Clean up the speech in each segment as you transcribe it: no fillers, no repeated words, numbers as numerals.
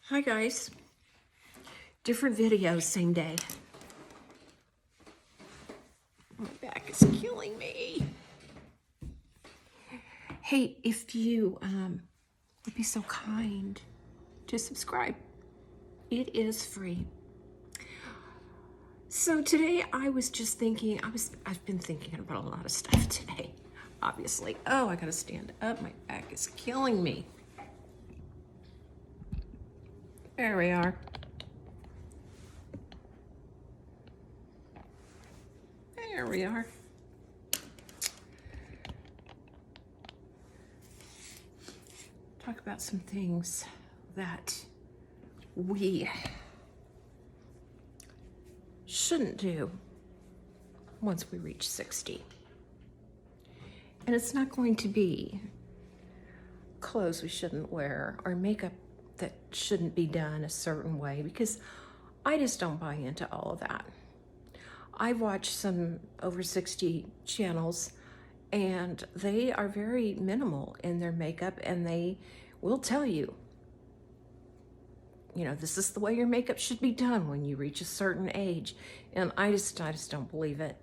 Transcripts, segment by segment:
Hi guys, different videos, same day. My back is killing me. Hey, if you would be so kind to subscribe, it is free. So today I was just thinking, I've been thinking about a lot of stuff today, obviously. Oh, I gotta stand up, my back is killing me. There we are. There we are. Talk about some things that we shouldn't do once we reach 60. And it's not going to be clothes we shouldn't wear or makeup that shouldn't be done a certain way, because I just don't buy into all of that. I've watched some over 60 channels and they are very minimal in their makeup, and they will tell you, this is the way your makeup should be done when you reach a certain age. And I just don't believe it.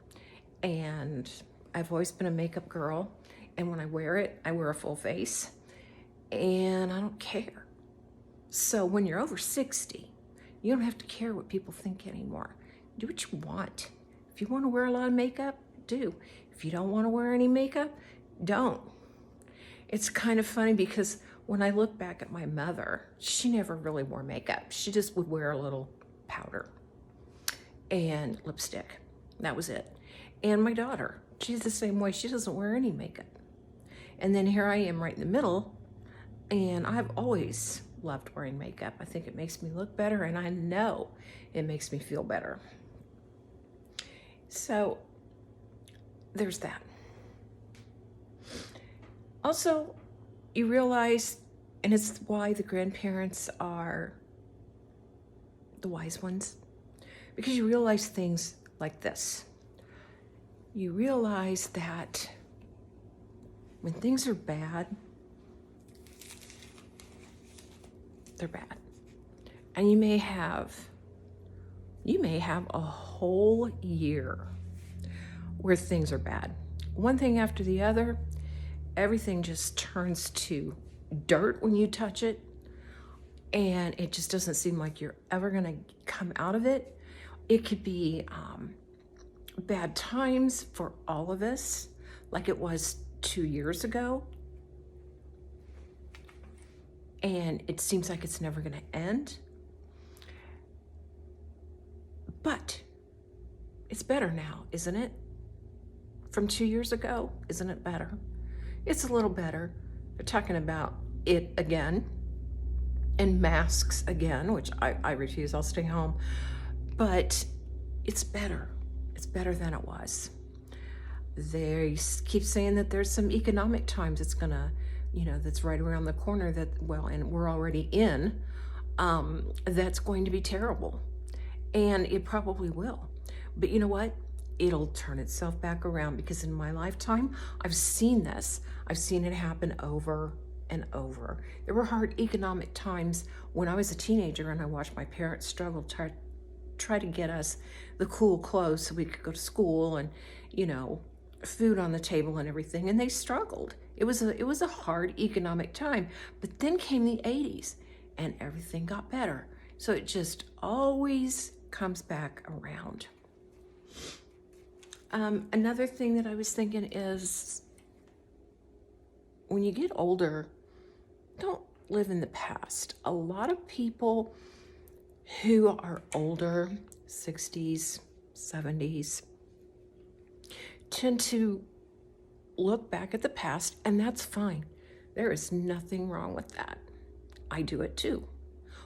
And I've always been a makeup girl, and when I wear it, I wear a full face, and I don't care. So when you're over 60, you don't have to care what people think anymore. Do what you want. If you want to wear a lot of makeup, do. If you don't want to wear any makeup, don't. It's kind of funny because when I look back at my mother, she never really wore makeup. She just would wear a little powder and lipstick. That was it. And my daughter, she's the same way. She doesn't wear any makeup. And then here I am right in the middle, and I've always loved wearing makeup. I think it makes me look better, and I know it makes me feel better. So there's that. Also, you realize, and it's why the grandparents are the wise ones, because you realize things like this. You realize that when things are bad, they're bad. And you may have a whole year where things are bad. One thing after the other, everything just turns to dirt when you touch it, and it just doesn't seem like you're ever gonna come out of it. It could be bad times for all of us, like it was 2 years ago, and it seems like it's never gonna end. But it's better now, isn't it? From 2 years ago, isn't it better? It's a little better. They're talking about it again, and masks again, which I refuse. I'll stay home. But it's better. It's better than it was. They keep saying that there's some economic times it's gonna, that's right around the corner, and we're already in, that's going to be terrible. And it probably will. But you know what? It'll turn itself back around, because in my lifetime, I've seen this. I've seen it happen over and over. There were hard economic times when I was a teenager, and I watched my parents struggle to try to get us the cool clothes so we could go to school, and, food on the table and everything, and they struggled. It was a hard economic time. But then came the 80s, and everything got better. So it just always comes back around. Another thing that I was thinking is, when you get older, don't live in the past. A lot of people who are older, 60s, 70s, tend to look back at the past, and that's fine. There is nothing wrong with that. I do it too.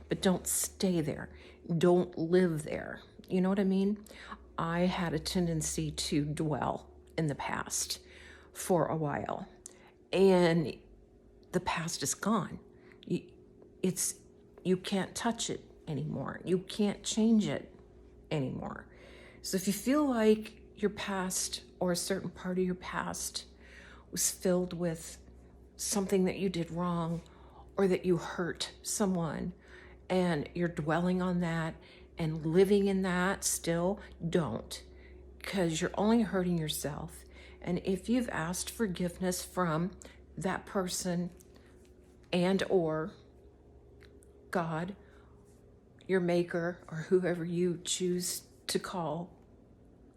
But don't stay there. Don't live there. You know what I mean? I had a tendency to dwell in the past for a while, and the past is gone. You can't touch it anymore. You can't change it anymore. So if you feel like your past, or a certain part of your past, was filled with something that you did wrong, or that you hurt someone, and you're dwelling on that and living in that still, don't, because you're only hurting yourself. And if you've asked forgiveness from that person and or God, your maker, or whoever you choose to call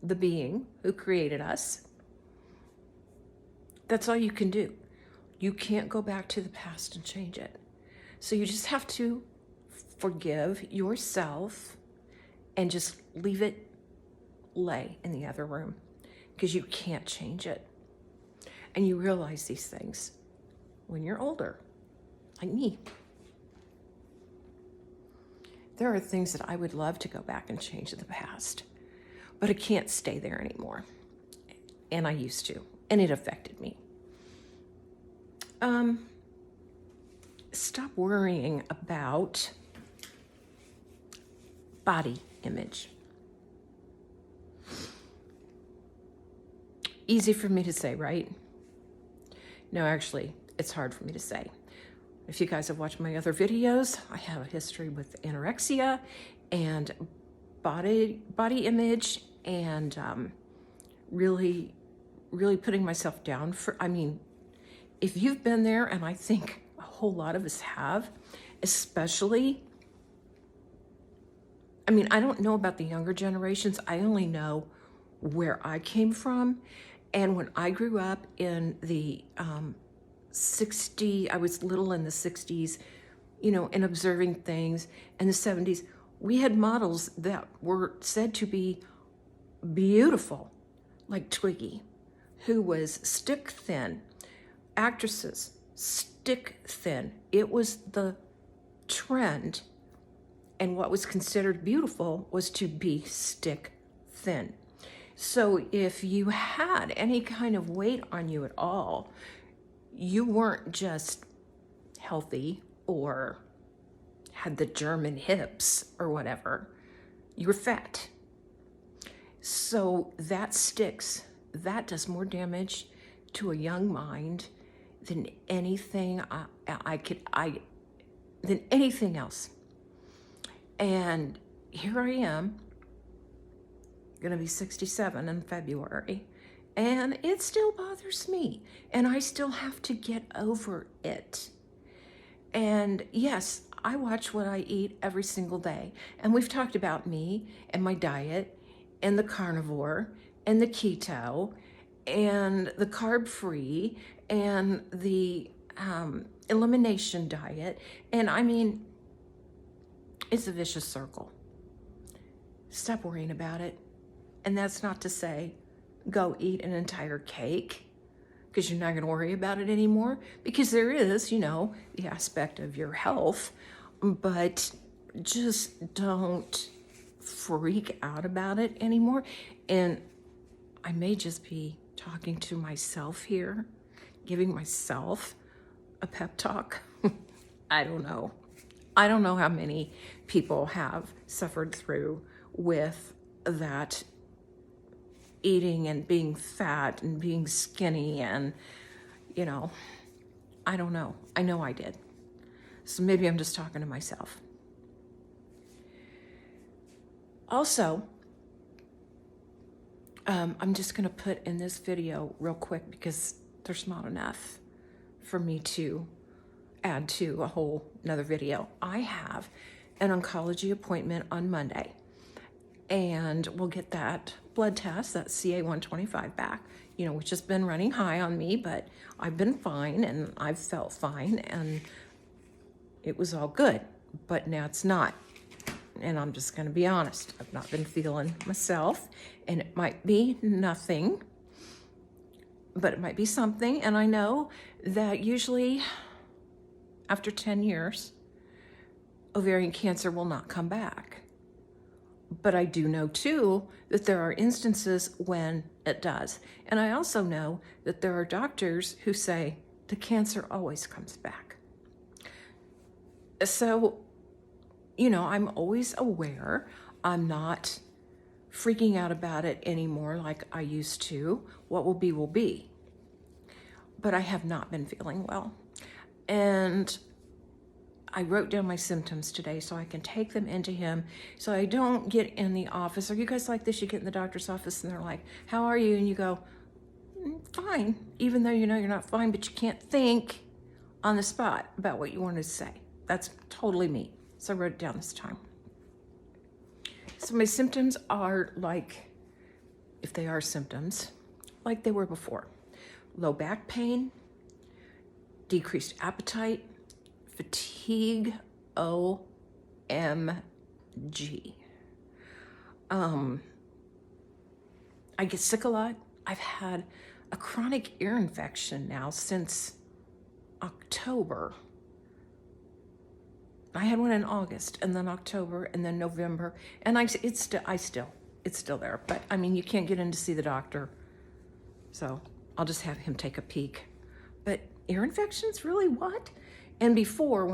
the being who created us, that's all you can do. You can't go back to the past and change it. So you just have to forgive yourself and just leave it lay in the other room, because you can't change it. And you realize these things when you're older, like me. There are things that I would love to go back and change in the past, but I can't stay there anymore. And I used to, and it affected me. Stop worrying about body image. Easy for me to say, right? No, actually, it's hard for me to say. If you guys have watched my other videos, I have a history with anorexia and body image, and really putting myself down for, if you've been there, and I think a whole lot of us have, especially, I don't know about the younger generations. I only know where I came from. And when I grew up in the I was little in the 60s, and observing things, in the 70s, we had models that were said to be beautiful, like Twiggy, who was stick thin. Actresses, stick thin. It was the trend, and what was considered beautiful was to be stick thin. So if you had any kind of weight on you at all, you weren't just healthy or had the German hips or whatever. You were fat. So that sticks. That does more damage to a young mind than anything than anything else. And here I am, gonna be 67 in February, and it still bothers me, and I still have to get over it. And yes, I watch what I eat every single day, and we've talked about me and my diet and the carnivore and the keto and the carb-free and the elimination diet, and it's a vicious circle. Stop worrying about it. And that's not to say go eat an entire cake, because you're not going to worry about it anymore, because there is, the aspect of your health, but just don't freak out about it anymore. And I may just be talking to myself here, giving myself a pep talk. I don't know. I don't know how many people have suffered through with that eating and being fat and being skinny, and I don't know. I know I did. So maybe I'm just talking to myself. Also, I'm just gonna put in this video real quick, because there's not enough for me to add to a whole another video. I have an oncology appointment on Monday, and we'll get that blood test, that CA-125 back, which has been running high on me, but I've been fine, and I've felt fine, and it was all good, but now it's not. And I'm just gonna be honest, I've not been feeling myself, and it might be nothing, but it might be something. And I know that usually after 10 years, ovarian cancer will not come back. But I do know too that there are instances when it does. And I also know that there are doctors who say the cancer always comes back. So, I'm always aware. I'm not freaking out about it anymore like I used to. What will be, will be. But I have not been feeling well. And I wrote down my symptoms today so I can take them into him, so I don't get in the office. Are you guys like this? You get in the doctor's office and they're like, how are you? And you go, fine, even though you know you're not fine, but you can't think on the spot about what you wanted to say. That's totally me. So I wrote it down this time. So my symptoms are like, if they are symptoms, like they were before. Low back pain, decreased appetite, fatigue, OMG. I get sick a lot. I've had a chronic ear infection now since October. I had one in August, and then October, and then November, and it's still there. But I mean, you can't get in to see the doctor, so I'll just have him take a peek. But ear infections, really, what? And before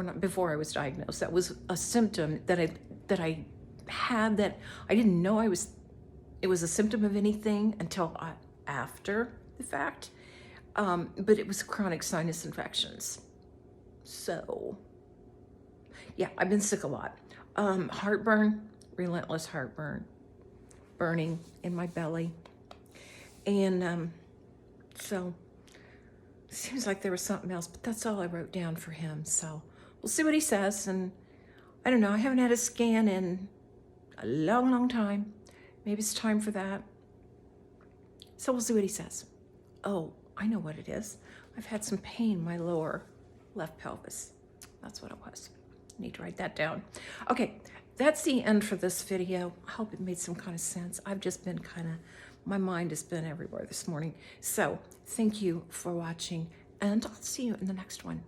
I was diagnosed, that was a symptom that I had that I didn't know it was a symptom of anything until after the fact. But it was chronic sinus infections. So yeah, I've been sick a lot. Heartburn, relentless heartburn, burning in my belly. And so seems like there was something else, but that's all I wrote down for him. So we'll see what he says. And I don't know, I haven't had a scan in a long, long time. Maybe it's time for that. So we'll see what he says. Oh, I know what it is. I've had some pain in my lower left pelvis. That's what it was. I need to write that down. Okay, that's the end for this video. I hope it made some kind of sense. I've just been my mind has been everywhere this morning. So thank you for watching, and I'll see you in the next one.